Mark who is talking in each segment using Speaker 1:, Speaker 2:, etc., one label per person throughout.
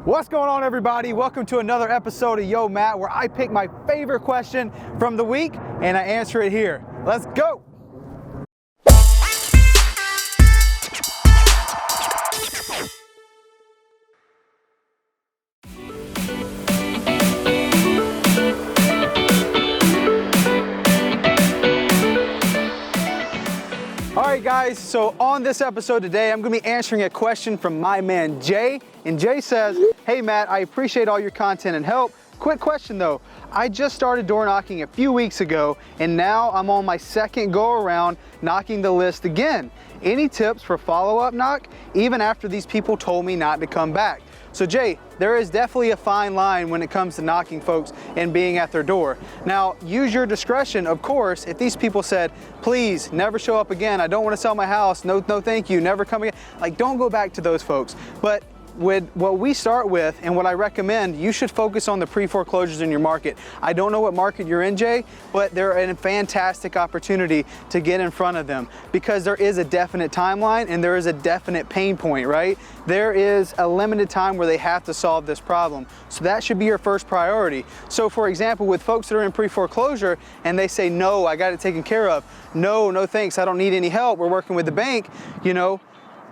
Speaker 1: What's going on, everybody? Welcome to another episode of Yo Matt, where I pick my favorite question from the week and I answer it here. Let's go. All right, guys, so on this episode today, I'm gonna be answering a question from my man, Jay. And Jay says, hey, Matt, I appreciate all your content and help. Quick question though, I just started door knocking a few weeks ago, and now I'm on my second go around knocking the list again. Any tips for follow-up knock, even after these people told me not to come back? So Jay, there is definitely a fine line when it comes to knocking folks and being at their door. Now, use your discretion, of course. If these people said, please never show up again, I don't want to sell my house, no thank you, never come again, like, don't go back to those folks. But with what we start with and what I recommend, you should focus on the pre-foreclosures in your market. I don't know what market you're in, Jay, but they're a fantastic opportunity to get in front of them because there is a definite timeline and there is a definite pain point, right? There is a limited time where they have to solve this problem. So that should be your first priority. So for example, with folks that are in pre-foreclosure and they say, no, I got it taken care of. No thanks, I don't need any help. We're working with the bank, you know.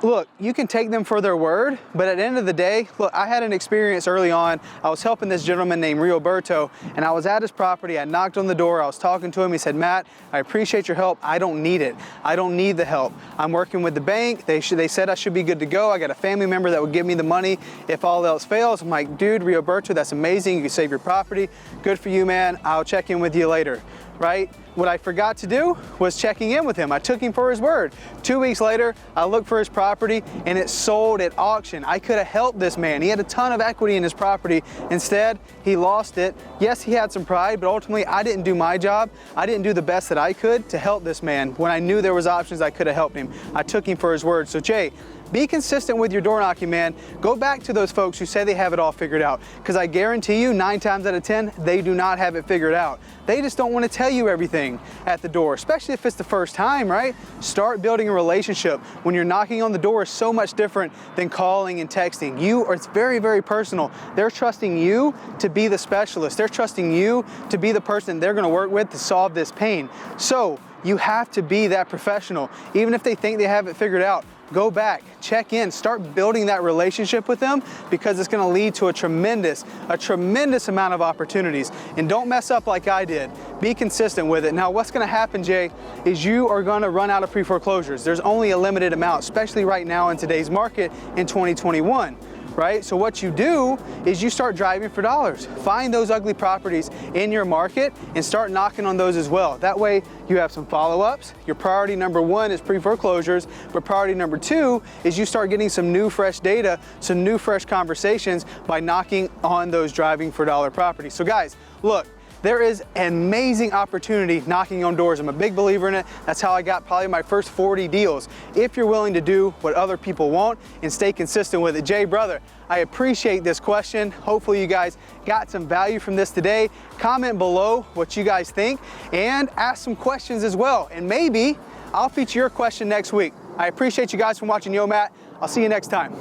Speaker 1: Look, you can take them for their word, but at the end of the day, look, I had an experience early on. I was helping this gentleman named Roberto, and I was at his property. I knocked on the door. I was talking to him. He said, Matt, I appreciate your help. I don't need it. I don't need the help. I'm working with the bank. They said I should be good to go. I got a family member that would give me the money if all else fails. I'm like, dude, Roberto, that's amazing. You can save your property. Good for you, man. I'll check in with you later. Right? What I forgot to do was checking in with him. I took him for his word. 2 weeks later, I looked for his property and it sold at auction. I could have helped this man. He had a ton of equity in his property. Instead, he lost it. Yes, he had some pride, but ultimately I didn't do my job. I didn't do the best that I could to help this man. When I knew there was options, I could have helped him. I took him for his word. So Jay, be consistent with your door knocking, man. Go back to those folks who say they have it all figured out, because I guarantee you 9 times out of 10, they do not have it figured out. They just don't want to tell you everything at the door, especially if it's the first time, right? Start building a relationship. When you're knocking on the door, is so much different than calling and texting. It's very, very personal. They're trusting you to be the specialist. They're trusting you to be the person they're going to work with to solve this pain. So you have to be that professional. Even if they think they have it figured out, go back, check in, start building that relationship with them, because it's gonna lead to a tremendous amount of opportunities. And don't mess up like I did. Be consistent with it. Now, what's gonna happen, Jay, is you are gonna run out of pre-foreclosures. There's only a limited amount, especially right now in today's market in 2021. Right? So what you do is you start driving for dollars. Find those ugly properties in your market and start knocking on those as well. That way you have some follow-ups. Your priority number 1 is pre-foreclosures, but priority number 2 is you start getting some new fresh data, some new fresh conversations by knocking on those driving for dollar properties. So guys, look, there is an amazing opportunity knocking on doors. I'm a big believer in it. That's how I got probably my first 40 deals. If you're willing to do what other people want and stay consistent with it. Jay, brother, I appreciate this question. Hopefully you guys got some value from this today. Comment below what you guys think and ask some questions as well. And maybe I'll feature your question next week. I appreciate you guys for watching Yo Matt. I'll see you next time.